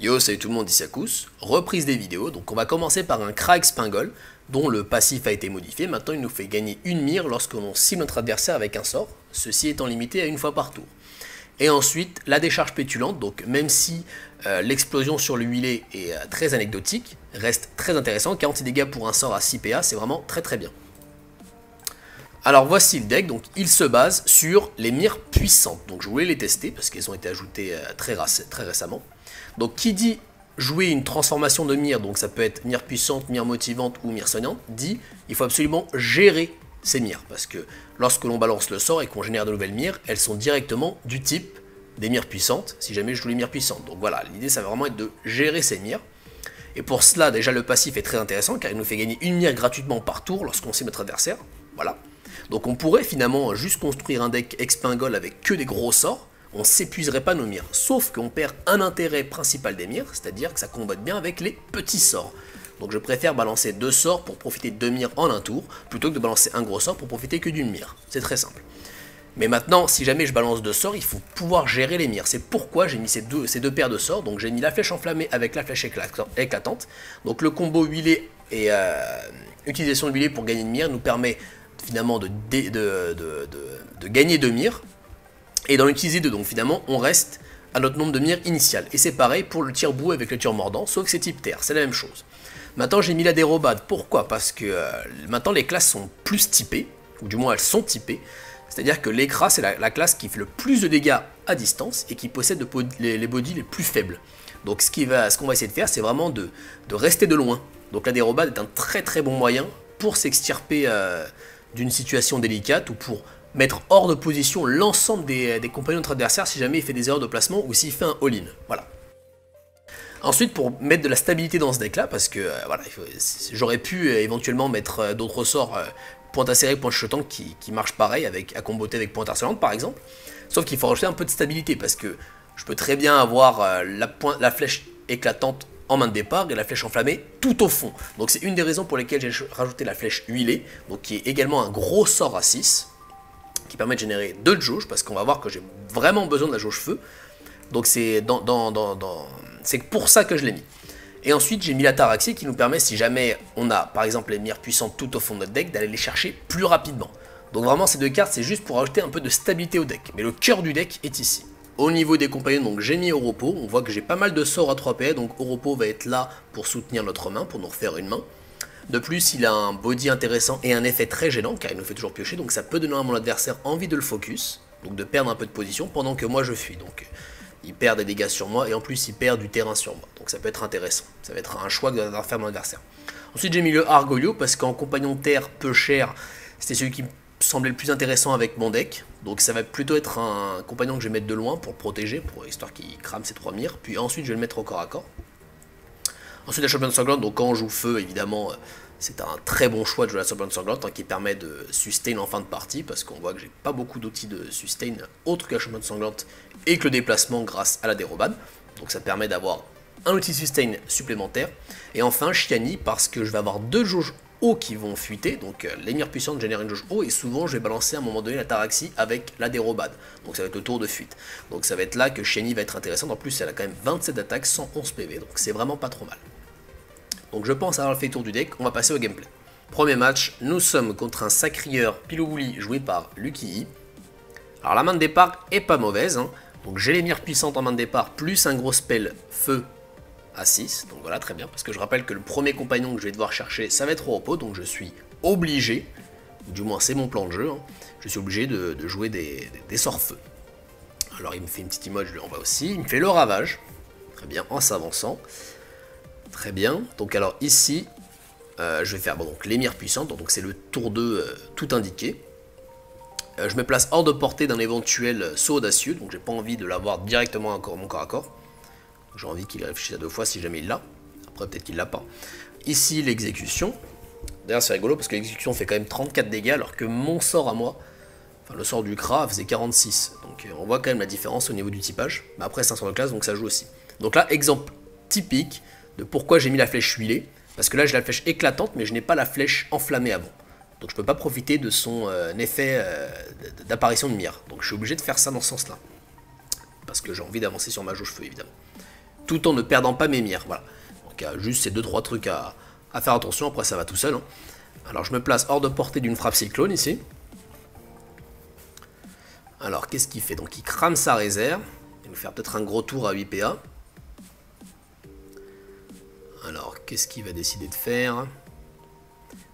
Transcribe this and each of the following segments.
Yo, salut tout le monde, ici Akous, reprise des vidéos. Donc on va commencer par un Kra Expingol, dont le passif a été modifié. Maintenant il nous fait gagner une mire lorsque l'on cible notre adversaire avec un sort, ceci étant limité à une fois par tour. Et ensuite la décharge pétulante, donc même si l'explosion sur le huilé est très anecdotique, reste très intéressant, 46 dégâts pour un sort à 6 PA, c'est vraiment très bien. Alors voici le deck, donc il se base sur les mires puissantes, donc je voulais les tester parce qu'elles ont été ajoutées très récemment. Donc qui dit jouer une transformation de mire, donc ça peut être mire puissante, mire motivante ou mire soignante, dit il faut absolument gérer ces mires, parce que lorsque l'on balance le sort et qu'on génère de nouvelles mires, elles sont directement du type des mires puissantes, si jamais je joue les mires puissantes. Donc voilà, l'idée ça va vraiment être de gérer ces mires. Et pour cela, déjà le passif est très intéressant, car il nous fait gagner une mire gratuitement par tour lorsqu'on cible notre adversaire, voilà. Donc on pourrait finalement juste construire un deck Expingol avec que des gros sorts, on s'épuiserait pas nos mires, sauf qu'on perd un intérêt principal des mires, c'est-à-dire que ça combatte bien avec les petits sorts. Donc je préfère balancer 2 sorts pour profiter de 2 mires en un tour, plutôt que de balancer un gros sort pour profiter que d'une mire, c'est très simple. Mais maintenant, si jamais je balance 2 sorts, il faut pouvoir gérer les mires, c'est pourquoi j'ai mis ces deux paires de sorts, donc j'ai mis la flèche enflammée avec la flèche éclatante, donc le combo huilé et utilisation de huilé pour gagner une mire nous permet finalement de gagner 2 mires, et d'en utiliser 2, donc finalement on reste à notre nombre de mires initial. Et c'est pareil pour le tire-bouet avec le tir-mordant, sauf que c'est type terre, c'est la même chose. Maintenant j'ai mis la dérobade, pourquoi? Parce que maintenant les classes sont plus typées, ou du moins elles sont typées, c'est-à-dire que l'écras c'est la classe qui fait le plus de dégâts à distance, et qui possède les bodies les plus faibles. Donc ce qu'on va essayer de faire, c'est vraiment de rester de loin. Donc la dérobade est un très bon moyen pour s'extirper d'une situation délicate, ou pour mettre hors de position l'ensemble des compagnons de notre adversaire si jamais il fait des erreurs de placement ou s'il fait un all-in. Voilà. Ensuite, pour mettre de la stabilité dans ce deck là, parce que voilà, j'aurais pu éventuellement mettre d'autres sorts, pointe acérée, pointe chuchotante qui marchent pareil, à comboter avec pointe harcelante par exemple, sauf qu'il faut rajouter un peu de stabilité, parce que je peux très bien avoir la flèche éclatante en main de départ et la flèche enflammée tout au fond. Donc c'est une des raisons pour lesquelles j'ai rajouté la flèche huilée, donc qui est également un gros sort à 6, qui permet de générer 2 de jauge, parce qu'on va voir que j'ai vraiment besoin de la jauge feu. Donc c'est pour ça que je l'ai mis. Et ensuite j'ai mis la Taraxie qui nous permet, si jamais on a par exemple les mires puissantes tout au fond de notre deck, d'aller les chercher plus rapidement. Donc vraiment ces 2 cartes c'est juste pour ajouter un peu de stabilité au deck. Mais le cœur du deck est ici. Au niveau des compagnons, donc j'ai mis Oropo, on voit que j'ai pas mal de sorts à 3 PA, donc Oropo va être là pour soutenir notre main, pour nous refaire une main. De plus, il a un body intéressant et un effet très gênant, car il nous fait toujours piocher, donc ça peut donner à mon adversaire envie de le focus, donc de perdre un peu de position pendant que moi je fuis. Donc il perd des dégâts sur moi, et en plus il perd du terrain sur moi, donc ça peut être intéressant. Ça va être un choix que doit faire mon adversaire. Ensuite j'ai mis le Argoglio, parce qu'en compagnon terre peu cher, c'était celui qui me semblait le plus intéressant avec mon deck. Donc ça va plutôt être un compagnon que je vais mettre de loin pour le protéger, histoire qu'il crame ses 3 mires, puis ensuite je vais le mettre au corps à corps. Ensuite la championne sanglante, donc quand on joue feu évidemment c'est un très bon choix de jouer la championne sanglante, qui permet de sustain en fin de partie, parce qu'on voit que j'ai pas beaucoup d'outils de sustain autre que la championne sanglante et que le déplacement grâce à la dérobade, donc ça permet d'avoir un outil de sustain supplémentaire. Et enfin Chiani, parce que je vais avoir 2 jauges eau qui vont fuiter, donc les mires puissantes génèrent une jauge eau, et souvent je vais balancer à un moment donné la Taraxie avec la dérobade, donc ça va être le tour de fuite. Donc ça va être là que Chiani va être intéressante, en plus elle a quand même 27 d'attaque, 111 PV, donc c'est vraiment pas trop mal. Donc je pense avoir fait le tour du deck, on va passer au gameplay. Premier match, nous sommes contre un Sacrieur Piloubouli joué par Lucky. Alors la main de départ est pas mauvaise, hein. Donc j'ai les mires puissantes en main de départ, plus un gros spell feu à 6, donc voilà très bien, parce que je rappelle que le premier compagnon que je vais devoir chercher, ça va être Oropo, donc je suis obligé, du moins c'est mon plan de jeu, hein, je suis obligé de jouer des sorts feu. Alors il me fait une petite emote, je lui envoie aussi, il me fait le ravage, très bien, en s'avançant. Très bien, donc alors ici, je vais faire donc les mires puissantes, donc c'est le tour 2 tout indiqué. Je me place hors de portée d'un éventuel saut audacieux, donc j'ai pas envie de l'avoir directement à mon corps à corps. J'ai envie qu'il réfléchisse à 2 fois si jamais il l'a, après peut-être qu'il l'a pas. Ici l'exécution, d'ailleurs c'est rigolo parce que l'exécution fait quand même 34 dégâts alors que mon sort à moi, enfin le sort du Kra faisait 46, donc on voit quand même la différence au niveau du typage, mais après c'est un sort de classe donc ça joue aussi. Donc là exemple typique de pourquoi j'ai mis la flèche huilée, parce que là j'ai la flèche éclatante mais je n'ai pas la flèche enflammée avant. Donc je peux pas profiter de son effet d'apparition de mire. Donc je suis obligé de faire ça dans ce sens là. Parce que j'ai envie d'avancer sur ma jauge feu évidemment. tout en ne perdant pas mes mires. Voilà. Donc il y a juste ces 2-3 trucs à faire attention, après ça va tout seul. Hein. Alors je me place hors de portée d'une frappe cyclone ici. Alors qu'est-ce qu'il fait? Donc il crame sa réserve. Il va nous faire peut-être un gros tour à 8 PA. Alors qu'est-ce qu'il va décider de faire?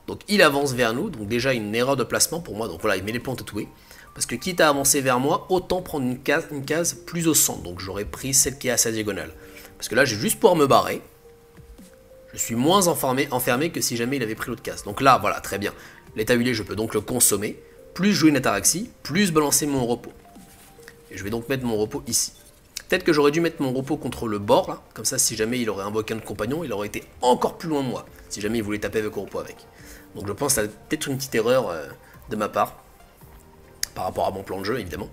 Donc il avance vers nous, donc déjà une erreur de placement pour moi. Donc voilà, il met les points tatoués. Parce que quitte à avancer vers moi, autant prendre une case plus au centre. Donc j'aurais pris celle qui est à sa diagonale. Parce que là, j'ai juste pouvoir me barrer. Je suis moins enfermé que si jamais il avait pris l'autre case. Donc là, voilà, très bien. L'état huilé, je peux donc le consommer. Plus jouer une ataraxie, plus balancer mon repos. Et je vais donc mettre mon repos ici. Peut-être que j'aurais dû mettre mon repos contre le bord, là. Comme ça, si jamais il aurait invoqué un autre compagnon, il aurait été encore plus loin de moi. Si jamais il voulait taper avec le repos avec. Donc je pense que c'est peut-être une petite erreur de ma part. Par rapport à mon plan de jeu, évidemment.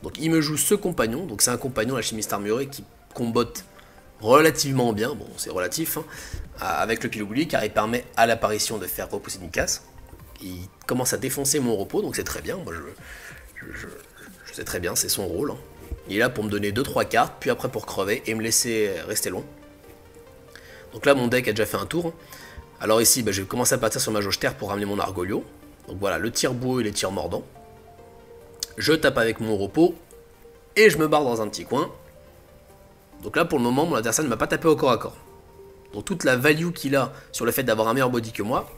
Donc il me joue ce compagnon. Donc c'est un compagnon, l'alchimiste armuré, qui combotte relativement bien. Bon, c'est relatif. Hein, avec le piloboulier, car il permet à l'apparition de faire repousser une case. Il commence à défoncer mon repos, donc c'est très bien. Moi, je sais très bien, c'est son rôle. Hein. Il est là pour me donner 2-3 cartes, puis après pour crever et me laisser rester loin. Donc là, mon deck a déjà fait un tour. Alors ici, je vais commencer à partir sur ma jauge terre pour ramener mon Argolio. Donc voilà, le tir boueux et les tirs mordants. Je tape avec mon repos et je me barre dans un petit coin. Donc là, pour le moment, mon adversaire ne m'a pas tapé au corps à corps. Donc toute la value qu'il a sur le fait d'avoir un meilleur body que moi,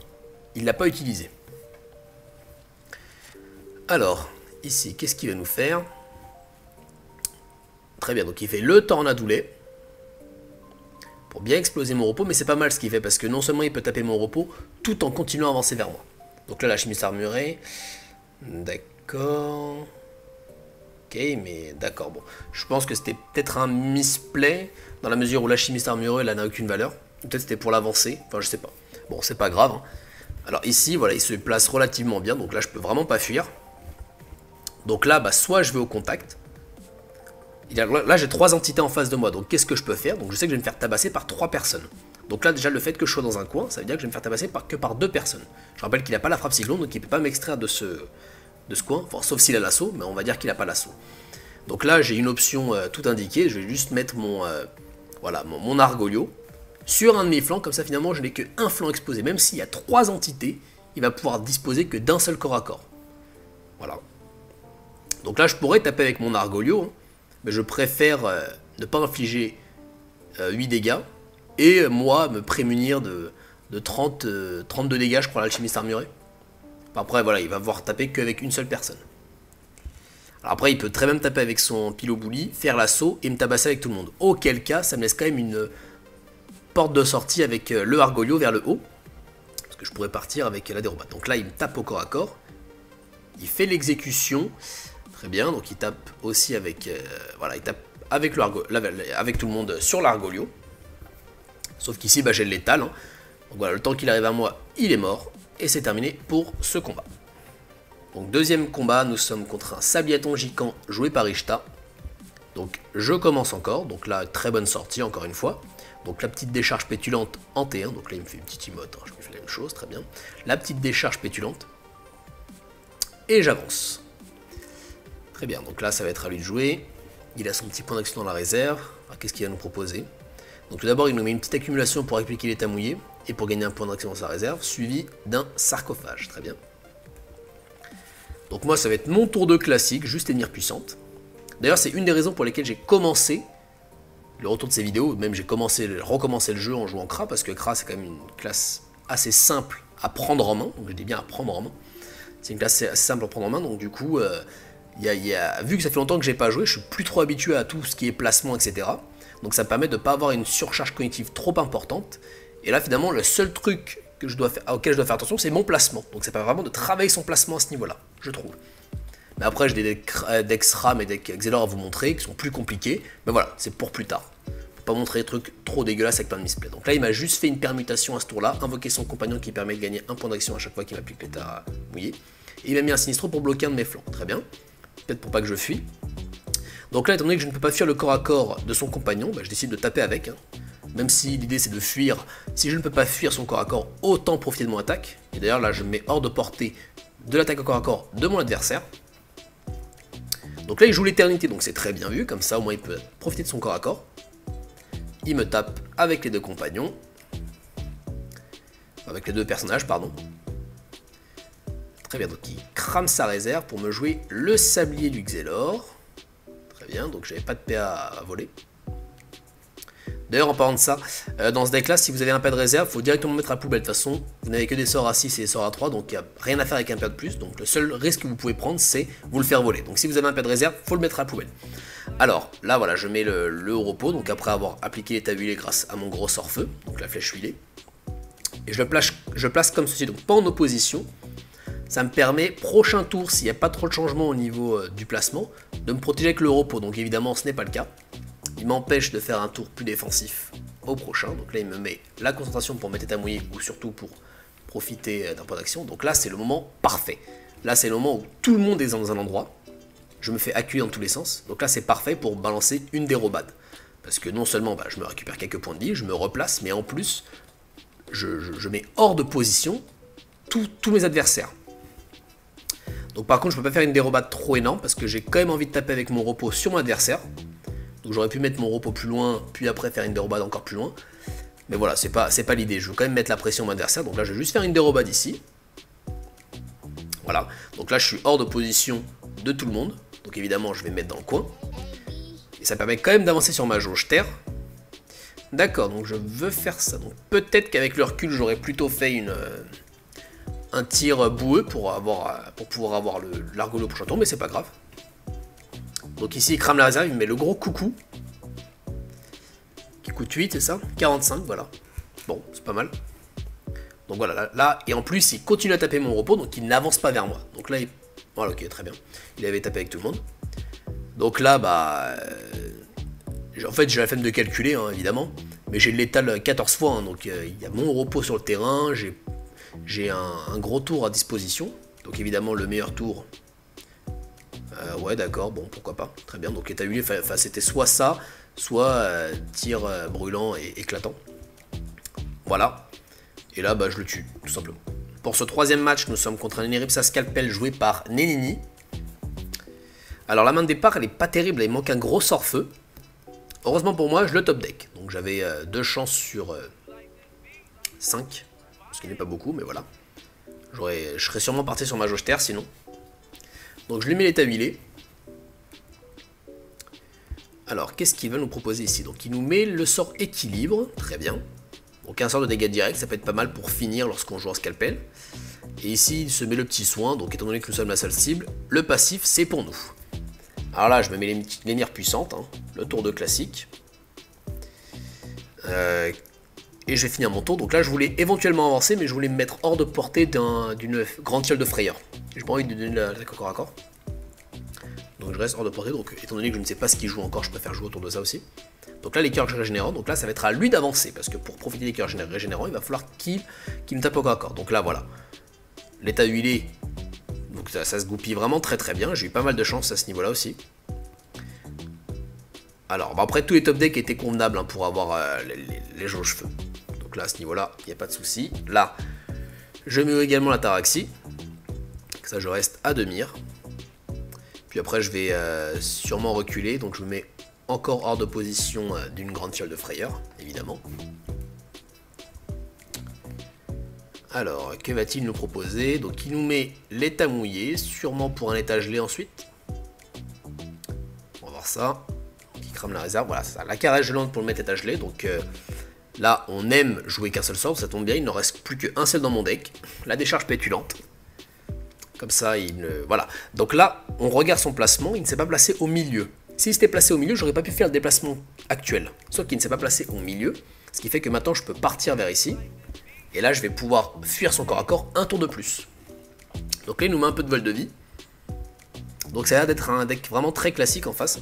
il ne l'a pas utilisé. Alors, ici, qu'est-ce qu'il va nous faire? Très bien, donc il fait le tornadoulet pour bien exploser mon repos, mais c'est pas mal ce qu'il fait, parce que non seulement il peut taper mon repos, tout en continuant à avancer vers moi. Donc là, l'alchimiste armuré, d'accord... Ok, mais d'accord, bon. Je pense que c'était peut-être un misplay, dans la mesure où l'alchimiste armuré, là, n'a aucune valeur. Peut-être c'était pour l'avancer, enfin, je sais pas. Bon, c'est pas grave. Hein. Alors ici, voilà, il se place relativement bien, donc là, je peux vraiment pas fuir. Donc là, soit je vais au contact. Là, j'ai 3 entités en face de moi, donc qu'est-ce que je peux faire? Donc je sais que je vais me faire tabasser par 3 personnes. Donc là, déjà, le fait que je sois dans un coin, ça veut dire que je vais me faire tabasser que par 2 personnes. Je rappelle qu'il n'a pas la frappe cyclone, donc il ne peut pas m'extraire de ce coin, enfin, sauf s'il a l'assaut, mais on va dire qu'il n'a pas l'assaut. Donc là, j'ai une option tout indiquée, je vais juste mettre mon Argolio sur un de mes flancs, comme ça finalement je n'ai qu'un flanc exposé. Même s'il y a 3 entités, il va pouvoir disposer que d'un seul corps à corps. Voilà. Donc là, je pourrais taper avec mon Argolio, hein, mais je préfère ne pas infliger 8 dégâts, et moi me prémunir de 32 dégâts, je crois, l'alchimiste armuré. Après, voilà, il va pouvoir taper qu'avec une seule personne. Alors après, il peut très bien taper avec son pilobouli, faire l'assaut et me tabasser avec tout le monde. Auquel cas, ça me laisse quand même une porte de sortie avec le Argolio vers le haut. Parce que je pourrais partir avec la dérobate. Donc là, il me tape au corps à corps. Il fait l'exécution. Très bien, donc il tape aussi avec... voilà, il tape avec, avec tout le monde sur l'Argolio. Sauf qu'ici, j'ai le létal. Hein. Donc voilà, le temps qu'il arrive à moi, il est mort. Et c'est terminé pour ce combat. Donc deuxième combat, nous sommes contre un sabliaton gicant joué par Ishta. Donc je commence encore, donc là très bonne sortie encore une fois. Donc la petite décharge pétulante en T1, donc là il me fait une petite emote, je lui fais la même chose, très bien. La petite décharge pétulante. Et j'avance. Très bien, donc là ça va être à lui de jouer. Il a son petit point d'action dans la réserve. Qu'est-ce qu'il va nous proposer? Donc tout d'abord il nous met une petite accumulation pour appliquer l'état mouillé. Et pour gagner un point d'action dans sa réserve, suivi d'un sarcophage. Très bien. Donc moi, ça va être mon tour de classique, juste ennemi puissante. D'ailleurs, c'est une des raisons pour lesquelles j'ai commencé le retour de ces vidéos. Même j'ai recommencé le jeu en jouant Kra, parce que Kra, c'est quand même une classe assez simple à prendre en main. Donc je dis bien à prendre en main. C'est une classe assez simple à prendre en main. Donc du coup, vu que ça fait longtemps que j'ai pas joué, je suis plus trop habitué à tout ce qui est placement, etc. Donc ça me permet de ne pas avoir une surcharge cognitive trop importante. Et là, finalement, le seul truc auquel je dois faire attention, c'est mon placement. Donc, ça permet vraiment de travailler son placement à ce niveau-là, je trouve. Mais après, j'ai des decks SRAM et des decks Xelor à vous montrer, qui sont plus compliqués. Mais voilà, c'est pour plus tard. Faut pas montrer des trucs trop dégueulasses avec plein de misplays. Donc là, il m'a juste fait une permutation à ce tour-là, invoquer son compagnon qui permet de gagner un point d'action à chaque fois qu'il m'applique l'état mouillé. Et il m'a mis un sinistro pour bloquer un de mes flancs. Très bien. Peut-être pour pas que je fuis. Donc là, étant donné que je ne peux pas fuir le corps à corps de son compagnon, je décide de taper avec. Hein. Même si l'idée c'est de fuir, si je ne peux pas fuir son corps à corps, autant profiter de mon attaque. Et d'ailleurs là je me mets hors de portée de l'attaque au corps à corps de mon adversaire. Donc là il joue l'éternité, donc c'est très bien vu, comme ça au moins il peut profiter de son corps à corps. il me tape avec les deux compagnons. Avec les deux personnages, pardon. Très bien, donc il crame sa réserve pour me jouer le sablier du Xelor. Très bien, donc j'avais pas de PA à voler. D'ailleurs, en parlant de ça, dans ce deck là, si vous avez un PA de réserve, il faut directement mettre à la poubelle. De toute façon, vous n'avez que des sorts à 6 et des sorts à 3, donc il n'y a rien à faire avec un PA de plus. Donc le seul risque que vous pouvez prendre, c'est vous le faire voler. Donc si vous avez un PA de réserve, il faut le mettre à la poubelle. Alors là, voilà, je mets le au repos, donc après avoir appliqué l'état huilé grâce à mon gros sort feu, donc la flèche huilée. Et je place comme ceci, donc pas en opposition. Ça me permet, prochain tour, s'il n'y a pas trop de changement au niveau du placement, de me protéger avec le repos. Donc évidemment, ce n'est pas le cas. Il m'empêche de faire un tour plus défensif au prochain. Donc là, il me met la concentration pour mettre état mouillé ou surtout pour profiter d'un point d'action. Donc là, c'est le moment parfait. Là, c'est le moment où tout le monde est dans un endroit. Je me fais accueillir dans tous les sens. Donc là, c'est parfait pour balancer une dérobade. Parce que non seulement je me récupère quelques points de vie, je me replace, mais en plus, je mets hors de position tous mes adversaires. Donc par contre, je ne peux pas faire une dérobade trop énorme parce que j'ai quand même envie de taper avec mon repos sur mon adversaire. Donc j'aurais pu mettre mon repos plus loin, puis après faire une dérobade encore plus loin. Mais voilà, c'est pas l'idée. Je veux quand même mettre la pression à mon adversaire. Donc là, je vais juste faire une dérobade ici. Voilà. Donc là, je suis hors de position de tout le monde. Donc évidemment, je vais me mettre dans le coin. Et ça permet quand même d'avancer sur ma jauge terre. D'accord, donc je veux faire ça. Donc peut-être qu'avec le recul, j'aurais plutôt fait un tir boueux pour pouvoir avoir l'argolo au prochain tour, mais c'est pas grave. Donc ici, il crame la réserve, il me met le gros coucou. Qui coûte 8, c'est ça? 45, voilà. Bon, c'est pas mal. Donc voilà, là, et en plus, il continue à taper mon repos, donc il n'avance pas vers moi. Donc là, voilà, ok, très bien. Il avait tapé avec tout le monde. Donc là, en fait, j'ai la flemme de calculer, hein, évidemment. Mais j'ai l'étal 14 fois, hein, donc il y a mon repos sur le terrain, j'ai un gros tour à disposition. Donc évidemment, le meilleur tour... ouais, d'accord, bon, pourquoi pas. Très bien, donc état huilé, c'était soit ça, soit tir brûlant et éclatant. Voilà. Et là, je le tue, tout simplement. Pour ce troisième match, nous sommes contre un Eneripsa Scalpel joué par Nenini. Alors la main de départ, elle est pas terrible, il manque un gros sort feu. Heureusement pour moi, je le top deck. Donc j'avais 2 chances sur 5. Ce qui n'est pas beaucoup, mais voilà. Je serais sûrement parti sur ma jauge terre sinon. Donc je lui mets l'état huilé. Alors, qu'est-ce qu'il va nous proposer ici? Donc il nous met le sort équilibre, très bien. Donc un sort de dégâts direct, ça peut être pas mal pour finir lorsqu'on joue en scalpel. Et ici, il se met le petit soin, donc étant donné que nous sommes la seule cible, le passif, c'est pour nous. Alors là, je me mets les mires puissantes, hein, le tour de classique. Et je vais finir mon tour. Donc là, je voulais éventuellement avancer, mais je voulais me mettre hors de portée d'une grande fiole de frayeur. J'ai pas envie de donner l'attaque au corps à corps. Donc je reste hors de portée, donc étant donné que je ne sais pas ce qu'il joue encore, je préfère jouer autour de ça aussi. Donc là, les cœurs régénérants, donc là, ça va être à lui d'avancer, parce que pour profiter des cœurs régénérants, il va falloir qu'il me tape au corps à corps. Donc là, voilà. L'état huilé, donc ça se goupille vraiment très très bien. J'ai eu pas mal de chance à ce niveau-là aussi. Alors, après, tous les top decks étaient convenables hein, pour avoir les jauges feu. Donc là, à ce niveau-là, il n'y a pas de souci. Là, je mets également la Taraxie. Ça, je reste à 2 mires. Puis après, je vais sûrement reculer. Donc, je me mets encore hors de position d'une grande fiole de frayeur, évidemment. Alors, que va-t-il nous proposer? Donc, il nous met l'état mouillé, sûrement pour un état gelé ensuite. On va voir ça. Qui crame la réserve, voilà, c'est ça. La caresse gelante pour le mettre état gelé. Donc là, on aime jouer qu'un seul sort, ça tombe bien, il ne reste plus qu'un seul dans mon deck. La décharge pétulante. Comme ça, voilà. Donc là, on regarde son placement, il ne s'est pas placé au milieu. S'il s'était placé au milieu, j'aurais pas pu faire le déplacement actuel. Sauf qu'il ne s'est pas placé au milieu, ce qui fait que maintenant, je peux partir vers ici. Et là, je vais pouvoir fuir son corps à corps un tour de plus. Donc là, il nous met un peu de vol de vie. Donc ça a l'air d'être un deck vraiment très classique en face.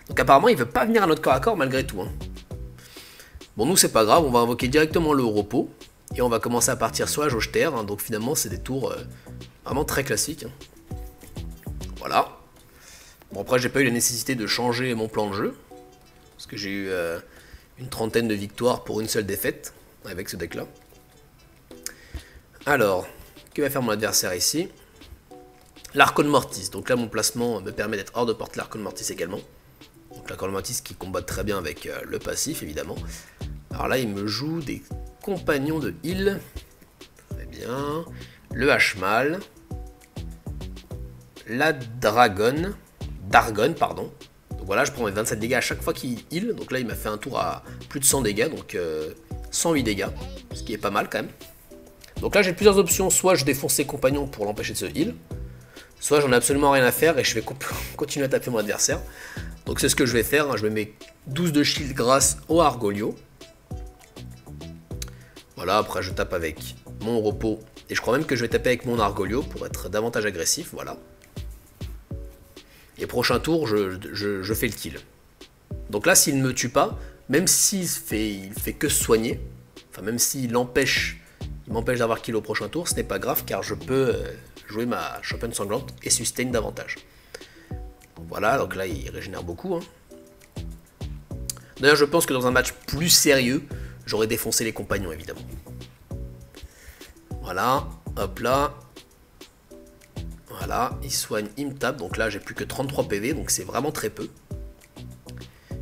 Donc apparemment, il veut pas venir à notre corps à corps malgré tout. Hein. Bon, nous, c'est pas grave, on va invoquer directement le repos. Et on va commencer à partir sur la jauge terre. Hein. Donc finalement, c'est des tours vraiment très classiques. Hein. Voilà. Bon, après, j'ai pas eu la nécessité de changer mon plan de jeu. Parce que j'ai eu une trentaine de victoires pour une seule défaite avec ce deck-là. Alors, que va faire mon adversaire ici? L'Archon Mortis. Donc là, mon placement me permet d'être hors de portée l'Archon Mortis également. Donc la Corlomantis qui combat très bien avec le passif évidemment. Alors là il me joue des compagnons de heal. Très bien. Le Hmal. La Dargon, pardon. Donc voilà, je prends mes 27 dégâts à chaque fois qu'il heal. Donc là il m'a fait un tour à plus de 100 dégâts, donc 108 dégâts, ce qui est pas mal quand même. Donc là j'ai plusieurs options, soit je défonce ses compagnons pour l'empêcher de se heal, soit j'en ai absolument rien à faire et je vais continuer à taper mon adversaire. Donc c'est ce que je vais faire, hein. Je me mets 12 de shield grâce au Argolio. Voilà, après je tape avec mon repos, et je crois même que je vais taper avec mon Argolio pour être davantage agressif, voilà. Et prochain tour, je fais le kill. Donc là s'il ne me tue pas, même s'il fait que se soigner, enfin même s'il m'empêche d'avoir kill au prochain tour, ce n'est pas grave car je peux jouer ma championne sanglante et sustain davantage. Voilà, donc là il régénère beaucoup. Hein. D'ailleurs je pense que dans un match plus sérieux, j'aurais défoncé les compagnons évidemment. Voilà, hop là. Voilà, il soigne, il me tape, donc là j'ai plus que 33 PV, donc c'est vraiment très peu.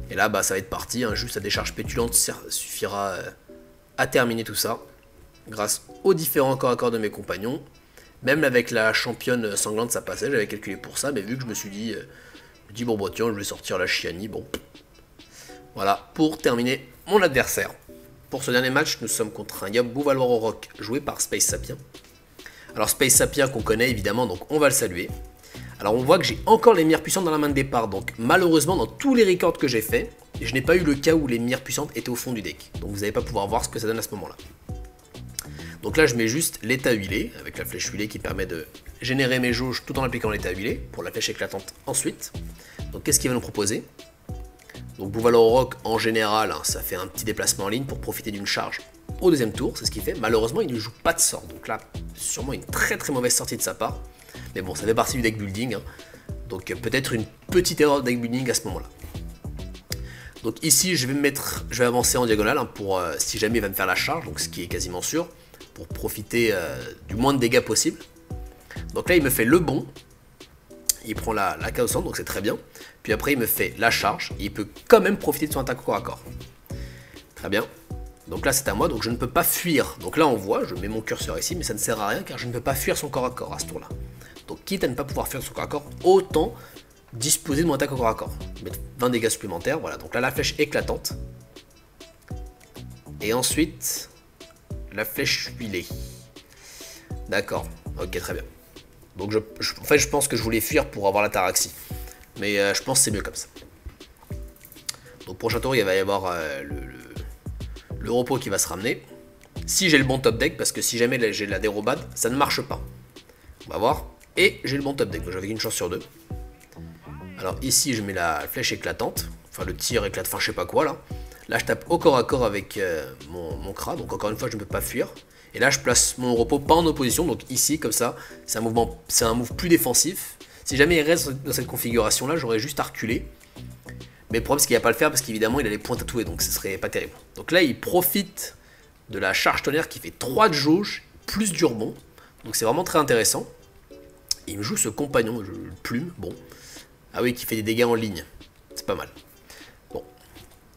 Et là bah ça va être parti, hein. Juste la décharge pétulante suffira à terminer tout ça. Grâce aux différents corps à corps de mes compagnons. Même avec la championne sanglante ça passait, j'avais calculé pour ça, mais vu que je me suis dit, bon bah tiens je vais sortir la Chiani, bon. Voilà, pour terminer mon adversaire. Pour ce dernier match, nous sommes contre un Yab Bouvalorok joué par Space Sapien. Alors Space Sapien qu'on connaît évidemment, donc on va le saluer. Alors on voit que j'ai encore les mires puissantes dans la main de départ, donc malheureusement dans tous les records que j'ai fait, je n'ai pas eu le cas où les mires puissantes étaient au fond du deck. Donc vous n'allez pas pouvoir voir ce que ça donne à ce moment-là. Donc là je mets juste l'état huilé, avec la flèche huilée qui permet de générer mes jauges tout en appliquant l'état huilé, pour la flèche éclatante ensuite. Donc qu'est-ce qu'il va nous proposer? Donc Bouvalorok en général, hein, ça fait un petit déplacement en ligne pour profiter d'une charge au deuxième tour, c'est ce qu'il fait. Malheureusement il ne joue pas de sort, donc là sûrement une très mauvaise sortie de sa part. Mais bon, ça fait partie du deck building, hein. Donc peut-être une petite erreur de deck building à ce moment-là. Donc ici je vais avancer en diagonale, hein, pour si jamais il va me faire la charge, donc ce qui est quasiment sûr, pour profiter du moins de dégâts possible. Donc là il me fait le bon, il prend la chaos centre, donc c'est très bien. Puis après il me fait la charge, et il peut quand même profiter de son attaque au corps à corps. Très bien. Donc là c'est à moi, donc je ne peux pas fuir. Donc là on voit, je mets mon curseur ici, mais ça ne sert à rien car je ne peux pas fuir son corps à corps à ce tour-là. Donc quitte à ne pas pouvoir fuir son corps à corps, autant disposer de mon attaque au corps à corps. Mettre 20 dégâts supplémentaires, voilà. Donc là la flèche éclatante. Et ensuite, la flèche huilée. D'accord, ok très bien. Donc en fait je pense que je voulais fuir pour avoir l'ataraxie. Mais je pense que c'est mieux comme ça. Donc prochain tour il va y avoir le repos qui va se ramener. Si j'ai le bon top deck, parce que si jamais j'ai la dérobade, ça ne marche pas. On va voir. Et j'ai le bon top deck, donc j'avais une chance sur deux. Alors ici je mets la flèche éclatante, enfin le tir éclate, enfin je sais pas quoi là. Là je tape au corps à corps avec mon Kra, donc encore une fois je ne peux pas fuir. Et là je place mon repos pas en opposition, donc ici comme ça, c'est un move plus défensif. Si jamais il reste dans cette configuration là, j'aurais juste à reculer. Mais le problème c'est qu'il va pas le faire parce qu'évidemment il a les points tatoués, donc ce serait pas terrible. Donc là il profite de la charge tonnerre qui fait 3 de jauge, plus du rebond. Donc c'est vraiment très intéressant. Il me joue ce compagnon, plume, bon. Ah oui, qui fait des dégâts en ligne. C'est pas mal. Bon.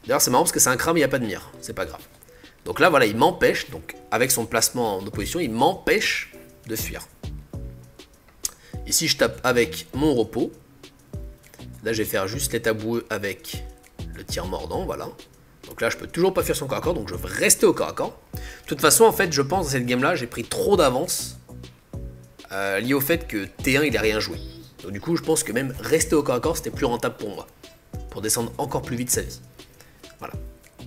D'ailleurs, c'est marrant parce que c'est un crâne, mais il n'y a pas de mire. C'est pas grave. Donc là, voilà, il m'empêche, donc avec son placement en opposition, il m'empêche de fuir. Ici, je tape avec mon repos. Là, je vais faire juste l'état boueux avec le tir mordant, voilà. Donc là, je peux toujours pas fuir son corps à corps, donc je vais rester au corps à corps. De toute façon, en fait, je pense dans cette game-là, j'ai pris trop d'avance. Lié au fait que T1 il a rien joué. Donc du coup je pense que même rester au corps à corps c'était plus rentable pour moi. Pour descendre encore plus vite sa vie. Voilà.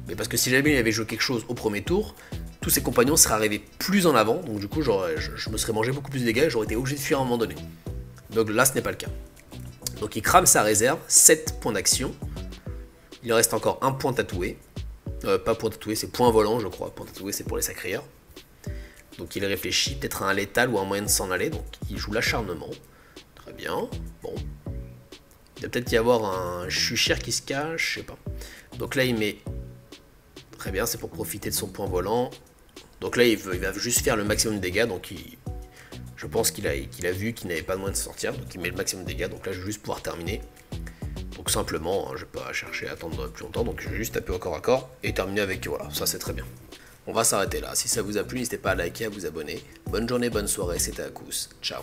Mais parce que si jamais il avait joué quelque chose au premier tour, tous ses compagnons seraient arrivés plus en avant. Donc du coup je me serais mangé beaucoup plus de dégâts et j'aurais été obligé de fuir à un moment donné. Donc là ce n'est pas le cas. Donc il crame sa réserve, 7 points d'action. Il reste encore un point tatoué. Pas point tatoué, c'est point volant je crois. Point tatoué c'est pour les sacrieurs. Donc il réfléchit peut-être à un létal ou un moyen de s'en aller. Donc il joue l'acharnement. Très bien. Bon. Il va peut-être y avoir un chuchir qui se cache, je sais pas. Donc là il met... Très bien, c'est pour profiter de son point volant. Donc là il va juste faire le maximum de dégâts. Donc je pense qu'il a vu qu'il n'avait pas de moyen de sortir. Donc il met le maximum de dégâts. Donc là je vais juste pouvoir terminer. Donc simplement, je vais pas chercher à attendre plus longtemps, donc je vais juste taper au corps à corps et terminer avec, voilà, ça c'est très bien. On va s'arrêter là, si ça vous a plu, n'hésitez pas à liker, à vous abonner. Bonne journée, bonne soirée, c'était Akous, ciao.